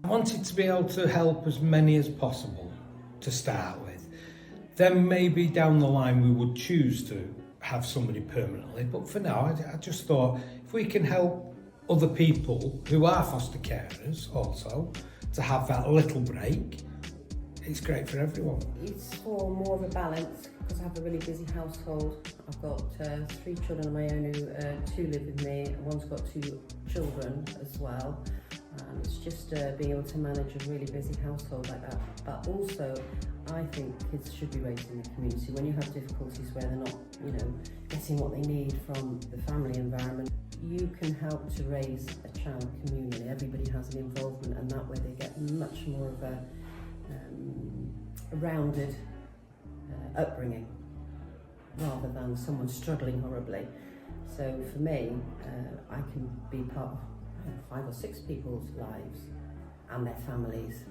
I wanted to be able to help as many as possible to start with. Then maybe down the line we would choose to have somebody permanently, but for now I just thought if we can help other people who are foster carers also to have that little break, it's great for everyone. It's for more of a balance because I have a really busy household. I've got 3 children of my own who 2 live with me, and one's got 2 children as well. It's just being able to manage a really busy household like that. But also, I think kids should be raised in the community. When you have difficulties where they're not, getting what they need from the family environment, you can help to raise a child communally. Everybody has an involvement, and that way they get much more of a rounded upbringing rather than someone struggling horribly. So for me, I can be part of 5 or 6 people's lives and their families